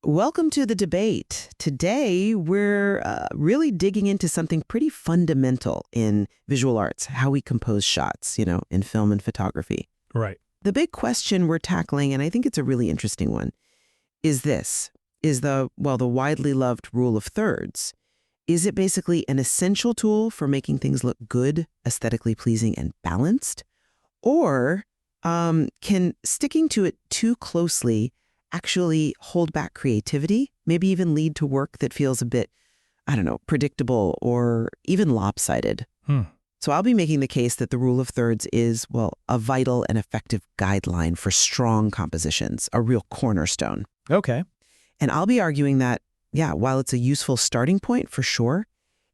Welcome to the debate. Today, we're really digging into something pretty fundamental in visual arts, how we compose shots, in film and photography. Right. The big question we're tackling, and I think it's a really interesting one, is this. Is the widely loved rule of thirds. Is it basically an essential tool for making things look good, aesthetically pleasing, and balanced? Or can sticking to it too closely actually hold back creativity, maybe even lead to work that feels a bit, predictable or even lopsided? So I'll be making the case that the rule of thirds is, a vital and effective guideline for strong compositions, a real cornerstone. Okay. And I'll be arguing that, while it's a useful starting point for sure,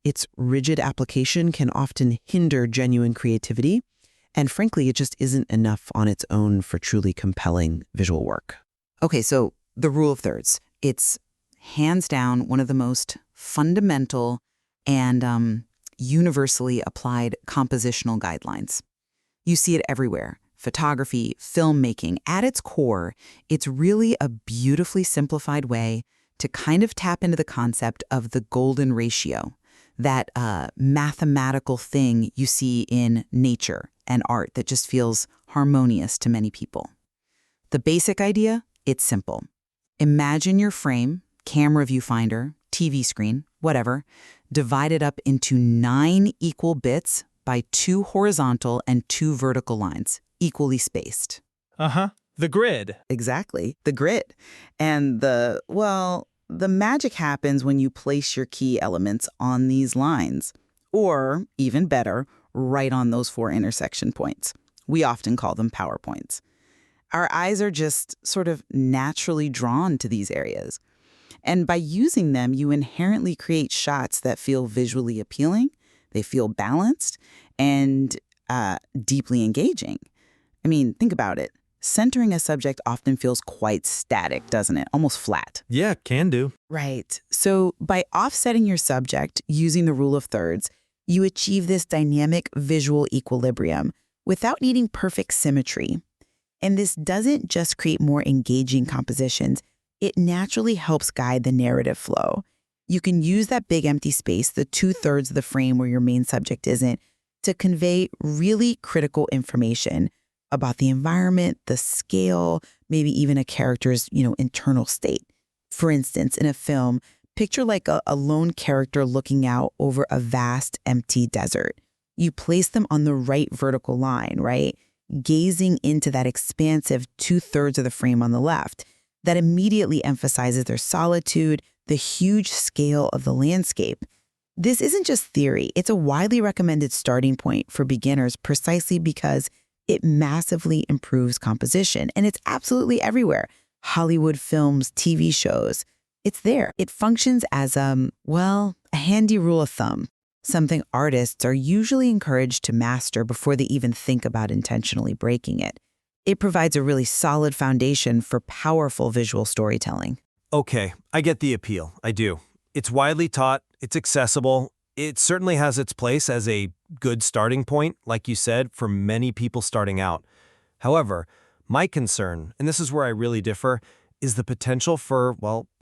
its rigid application can often hinder genuine creativity. And frankly, it just isn't enough on its own for truly compelling visual work. Okay, so the rule of thirds, it's hands down one of the most fundamental and universally applied compositional guidelines. You see it everywhere. Photography, filmmaking, at its core, it's really a beautifully simplified way to kind of tap into the concept of the golden ratio, that mathematical thing you see in nature and art that just feels harmonious to many people. The basic idea, it's simple. Imagine your frame, camera viewfinder, TV screen, whatever, divided up into 9 equal bits by 2 horizontal and 2 vertical lines, equally spaced. The grid. Exactly, the grid. And the magic happens when you place your key elements on these lines, or even better, right on those 4 intersection points. We often call them power points. Our eyes are just sort of naturally drawn to these areas. And by using them, you inherently create shots that feel visually appealing, they feel balanced, and deeply engaging. I mean, think about it. Centering a subject often feels quite static, doesn't it? Almost flat. Yeah, can do. Right. So by offsetting your subject using the rule of thirds, you achieve this dynamic visual equilibrium without needing perfect symmetry. And this doesn't just create more engaging compositions, it naturally helps guide the narrative flow. You can use that big empty space, the 2/3 of the frame where your main subject isn't, to convey really critical information about the environment, the scale, maybe even a character's, internal state. For instance, in a film, picture like a lone character looking out over a vast, empty desert. You place them on the right vertical line, right? Gazing into that expansive 2/3 of the frame on the left. That immediately emphasizes their solitude, the huge scale of the landscape. This isn't just theory. It's a widely recommended starting point for beginners precisely because it massively improves composition. And it's absolutely everywhere. Hollywood films, TV shows. It's there. It functions as, a handy rule of thumb. Something artists are usually encouraged to master before they even think about intentionally breaking it. It provides a really solid foundation for powerful visual storytelling. Okay, I get the appeal. I do. It's widely taught. It's accessible. It certainly has its place as a good starting point, like you said, for many people starting out. However, my concern, and this is where I really differ, is the potential for,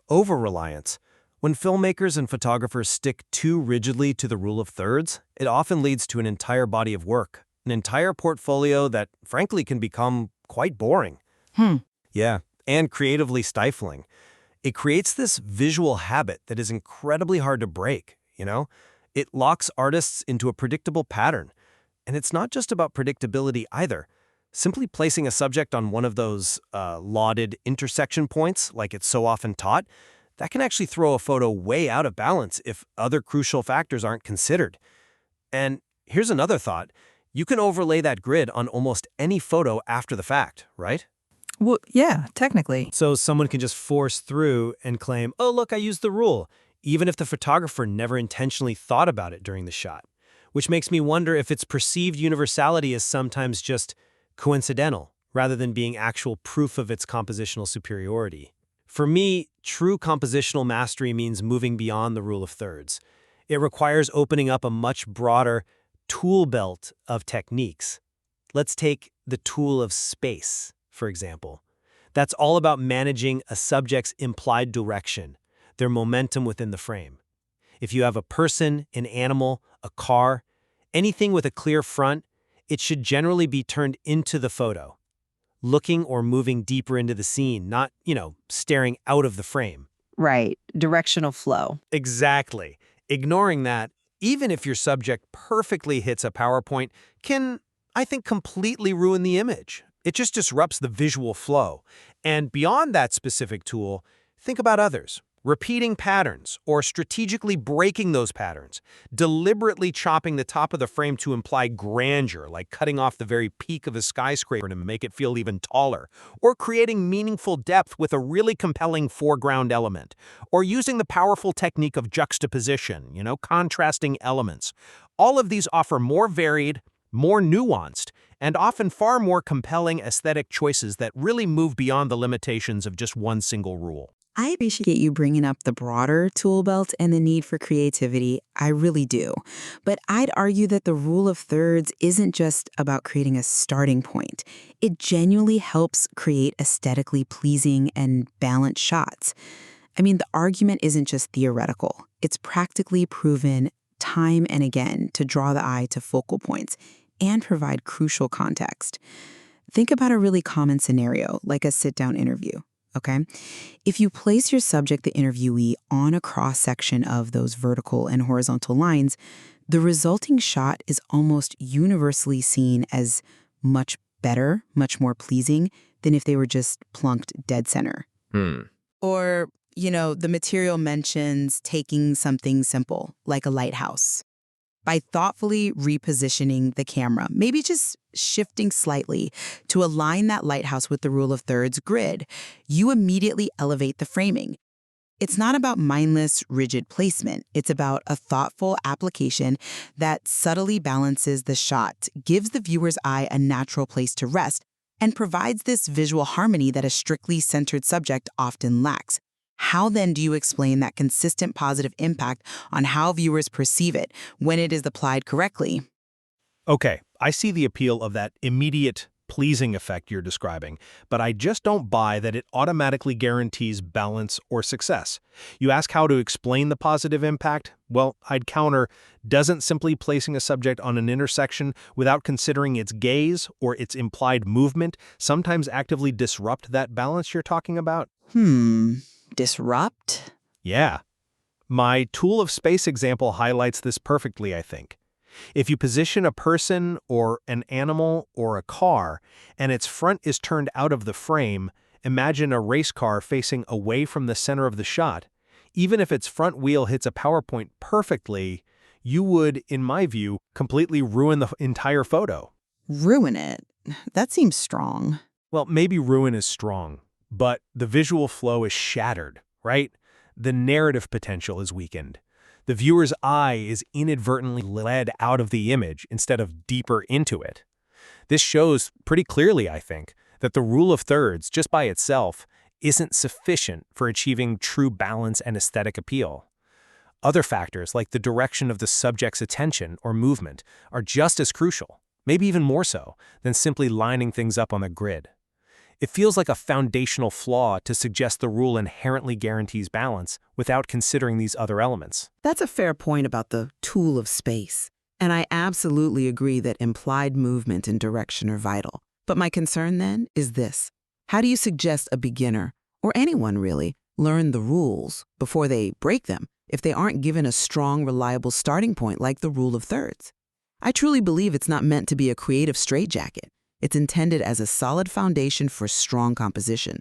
over-reliance. When filmmakers and photographers stick too rigidly to the rule of thirds, it often leads to an entire body of work, an entire portfolio that, frankly, can become quite boring. Yeah, and creatively stifling. It creates this visual habit that is incredibly hard to break, It locks artists into a predictable pattern. And it's not just about predictability either. Simply placing a subject on one of those lauded intersection points, like it's so often taught, that can actually throw a photo way out of balance if other crucial factors aren't considered. And here's another thought. You can overlay that grid on almost any photo after the fact, right? Well, yeah, technically. So someone can just force through and claim, oh, look, I used the rule, even if the photographer never intentionally thought about it during the shot. Which makes me wonder if its perceived universality is sometimes just coincidental, rather than being actual proof of its compositional superiority. For me, true compositional mastery means moving beyond the rule of thirds. It requires opening up a much broader tool belt of techniques. Let's take the tool of space, for example. That's all about managing a subject's implied direction, their momentum within the frame. If you have a person, an animal, a car, anything with a clear front, it should generally be turned into the photo, looking or moving deeper into the scene, not, staring out of the frame. Right. Directional flow. Exactly. Ignoring that, even if your subject perfectly hits a PowerPoint, can, I think, completely ruin the image. It just disrupts the visual flow. And beyond that specific tool, think about others. Repeating patterns or strategically breaking those patterns, deliberately chopping the top of the frame to imply grandeur, like cutting off the very peak of a skyscraper to make it feel even taller, or creating meaningful depth with a really compelling foreground element, or using the powerful technique of juxtaposition, contrasting elements. All of these offer more varied, more nuanced, and often far more compelling aesthetic choices that really move beyond the limitations of just one single rule. I appreciate you bringing up the broader tool belt and the need for creativity. I really do. But I'd argue that the rule of thirds isn't just about creating a starting point. It genuinely helps create aesthetically pleasing and balanced shots. I mean, the argument isn't just theoretical. It's practically proven time and again to draw the eye to focal points and provide crucial context. Think about a really common scenario, like a sit-down interview. Okay? If you place your subject, the interviewee, on a cross-section of those vertical and horizontal lines, the resulting shot is almost universally seen as much better, much more pleasing than if they were just plunked dead center. Or, the material mentions taking something simple, like a lighthouse. By thoughtfully repositioning the camera, maybe just shifting slightly to align that lighthouse with the rule of thirds grid, you immediately elevate the framing. It's not about mindless, rigid placement. It's about a thoughtful application that subtly balances the shot, gives the viewer's eye a natural place to rest, and provides this visual harmony that a strictly centered subject often lacks. How then do you explain that consistent positive impact on how viewers perceive it when it is applied correctly? Okay, I see the appeal of that immediate, pleasing effect you're describing, but I just don't buy that it automatically guarantees balance or success. You ask how to explain the positive impact? Well, I'd counter, doesn't simply placing a subject on an intersection without considering its gaze or its implied movement sometimes actively disrupt that balance you're talking about? Disrupt? Yeah. My tool of space example highlights this perfectly, I think. If you position a person or an animal or a car and its front is turned out of the frame, imagine a race car facing away from the center of the shot. Even if its front wheel hits a PowerPoint perfectly, you would, in my view, completely ruin the entire photo. Ruin it? That seems strong. Well, maybe ruin is strong, but the visual flow is shattered, right? The narrative potential is weakened. The viewer's eye is inadvertently led out of the image instead of deeper into it. This shows pretty clearly, I think, that the rule of thirds, just by itself, isn't sufficient for achieving true balance and aesthetic appeal. Other factors, like the direction of the subject's attention or movement, are just as crucial, maybe even more so, than simply lining things up on the grid. It feels like a foundational flaw to suggest the rule inherently guarantees balance without considering these other elements. That's a fair point about the tool of space. And I absolutely agree that implied movement and direction are vital. But my concern then is this. How do you suggest a beginner, or anyone really, learn the rules before they break them if they aren't given a strong, reliable starting point like the rule of thirds? I truly believe it's not meant to be a creative straitjacket. It's intended as a solid foundation for strong composition.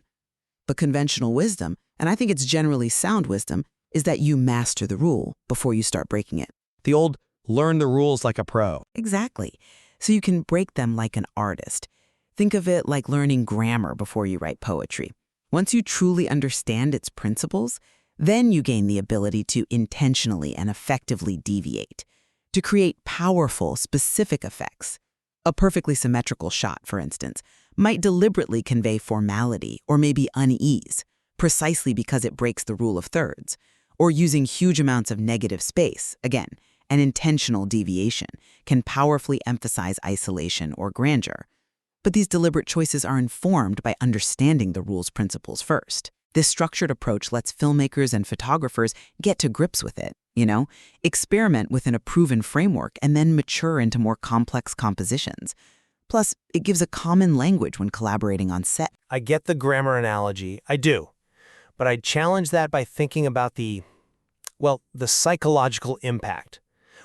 But conventional wisdom, and I think it's generally sound wisdom, is that you master the rule before you start breaking it. The old learn the rules like a pro. Exactly. So you can break them like an artist. Think of it like learning grammar before you write poetry. Once you truly understand its principles, then you gain the ability to intentionally and effectively deviate, to create powerful, specific effects. A perfectly symmetrical shot, for instance, might deliberately convey formality or maybe unease, precisely because it breaks the rule of thirds, or using huge amounts of negative space, again, an intentional deviation, can powerfully emphasize isolation or grandeur. But these deliberate choices are informed by understanding the rule's principles first. This structured approach lets filmmakers and photographers get to grips with it, experiment within a proven framework and then mature into more complex compositions. Plus, it gives a common language when collaborating on set. I get the grammar analogy, I do. But I'd challenge that by thinking about the psychological impact.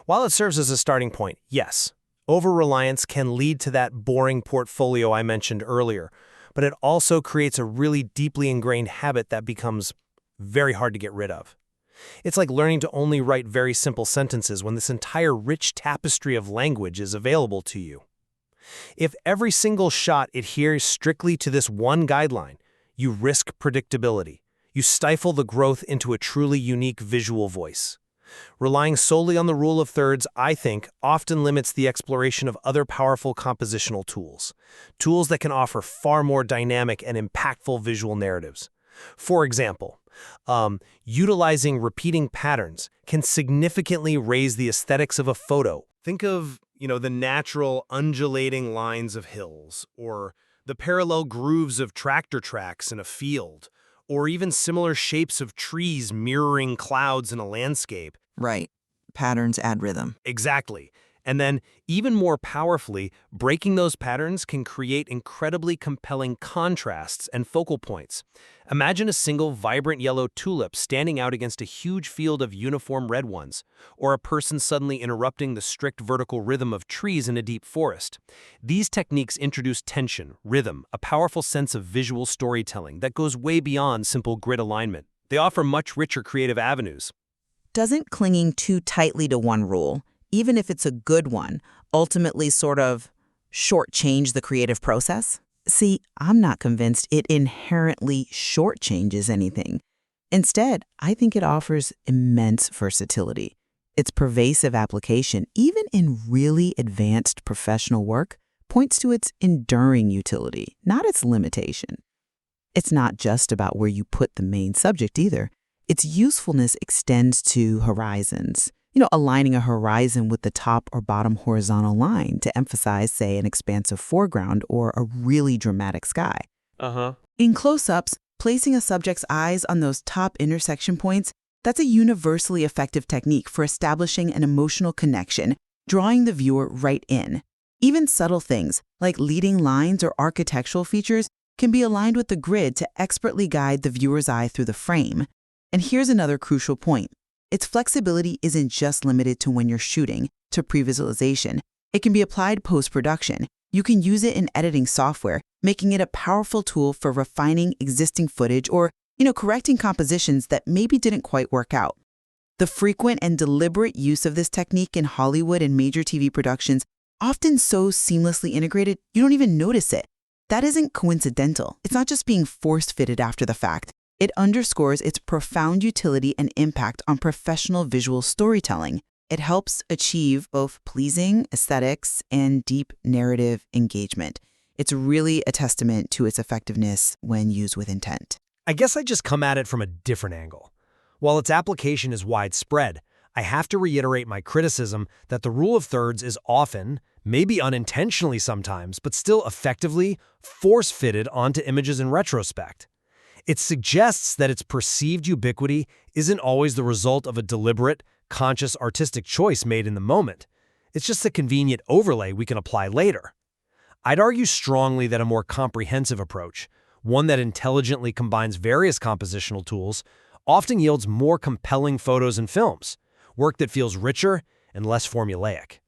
While it serves as a starting point, yes, over-reliance can lead to that boring portfolio I mentioned earlier, but it also creates a really deeply ingrained habit that becomes very hard to get rid of. It's like learning to only write very simple sentences when this entire rich tapestry of language is available to you. If every single shot adheres strictly to this one guideline, you risk predictability. You stifle the growth into a truly unique visual voice. Relying solely on the rule of thirds, I think, often limits the exploration of other powerful compositional tools that can offer far more dynamic and impactful visual narratives. For example, utilizing repeating patterns can significantly raise the aesthetics of a photo. Think of, the natural undulating lines of hills, or the parallel grooves of tractor tracks in a field, or even similar shapes of trees mirroring clouds in a landscape. Right. Patterns add rhythm. Exactly. And then, even more powerfully, breaking those patterns can create incredibly compelling contrasts and focal points. Imagine a single vibrant yellow tulip standing out against a huge field of uniform red ones, or a person suddenly interrupting the strict vertical rhythm of trees in a deep forest. These techniques introduce tension, rhythm, a powerful sense of visual storytelling that goes way beyond simple grid alignment. They offer much richer creative avenues. Doesn't clinging too tightly to one rule, even if it's a good one, ultimately sort of shortchange the creative process? See, I'm not convinced it inherently shortchanges anything. Instead, I think it offers immense versatility. Its pervasive application, even in really advanced professional work, points to its enduring utility, not its limitation. It's not just about where you put the main subject either. Its usefulness extends to horizons. Aligning a horizon with the top or bottom horizontal line to emphasize, say, an expansive foreground or a really dramatic sky. In close-ups, placing a subject's eyes on those top intersection points, that's a universally effective technique for establishing an emotional connection, drawing the viewer right in. Even subtle things, like leading lines or architectural features, can be aligned with the grid to expertly guide the viewer's eye through the frame. And here's another crucial point. Its flexibility isn't just limited to when you're shooting, to pre-visualization. It can be applied post-production. You can use it in editing software, making it a powerful tool for refining existing footage or, correcting compositions that maybe didn't quite work out. The frequent and deliberate use of this technique in Hollywood and major TV productions, often so seamlessly integrated, you don't even notice it. That isn't coincidental. It's not just being force-fitted after the fact. It underscores its profound utility and impact on professional visual storytelling. It helps achieve both pleasing aesthetics and deep narrative engagement. It's really a testament to its effectiveness when used with intent. I guess I just come at it from a different angle. While its application is widespread, I have to reiterate my criticism that the rule of thirds is often, maybe unintentionally sometimes, but still effectively force-fitted onto images in retrospect. It suggests that its perceived ubiquity isn't always the result of a deliberate, conscious artistic choice made in the moment. It's just a convenient overlay we can apply later. I'd argue strongly that a more comprehensive approach, one that intelligently combines various compositional tools, often yields more compelling photos and films, work that feels richer and less formulaic.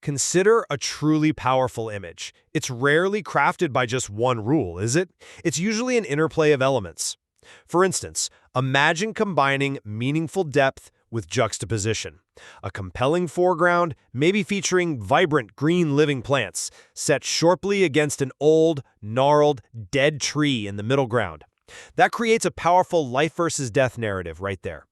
Consider a truly powerful image. It's rarely crafted by just one rule, is it? It's usually an interplay of elements. For instance, imagine combining meaningful depth with juxtaposition. A compelling foreground, maybe featuring vibrant green living plants, set sharply against an old, gnarled, dead tree in the middle ground. That creates a powerful life versus death narrative right there.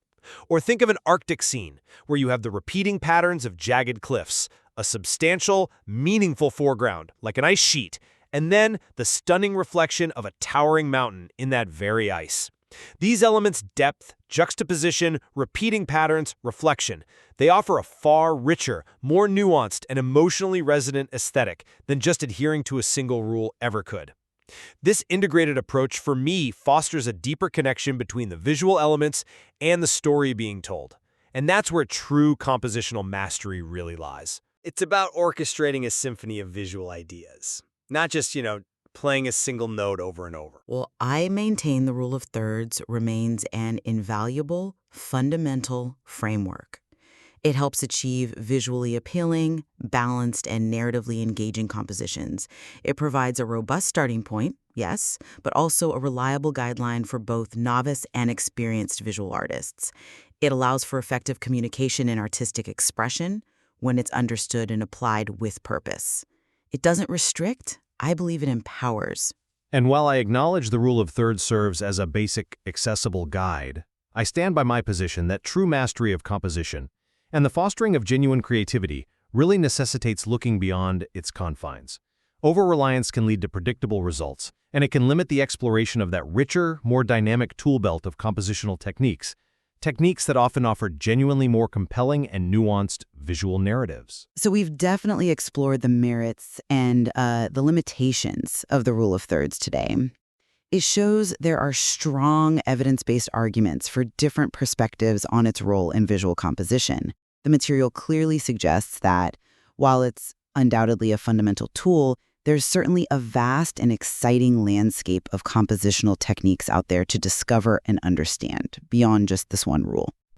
Or think of an Arctic scene, where you have the repeating patterns of jagged cliffs, a substantial, meaningful foreground, like an ice sheet, and then the stunning reflection of a towering mountain in that very ice. These elements, depth, juxtaposition, repeating patterns, reflection, they offer a far richer, more nuanced, and emotionally resonant aesthetic than just adhering to a single rule ever could. This integrated approach, for me, fosters a deeper connection between the visual elements and the story being told. And that's where true compositional mastery really lies. It's about orchestrating a symphony of visual ideas, not just, playing a single note over and over. Well, I maintain the rule of thirds remains an invaluable, fundamental framework. It helps achieve visually appealing, balanced, and narratively engaging compositions. It provides a robust starting point, yes, but also a reliable guideline for both novice and experienced visual artists. It allows for effective communication and artistic expression when it's understood and applied with purpose. It doesn't restrict. I believe it empowers. And while I acknowledge the rule of thirds serves as a basic, accessible guide, I stand by my position that true mastery of composition and the fostering of genuine creativity really necessitates looking beyond its confines. Over-reliance can lead to predictable results, and it can limit the exploration of that richer, more dynamic tool belt of compositional techniques that often offer genuinely more compelling and nuanced visual narratives. So we've definitely explored the merits and the limitations of the rule of thirds today. It shows there are strong evidence-based arguments for different perspectives on its role in visual composition. The material clearly suggests that, while it's undoubtedly a fundamental tool, there's certainly a vast and exciting landscape of compositional techniques out there to discover and understand beyond just this one rule.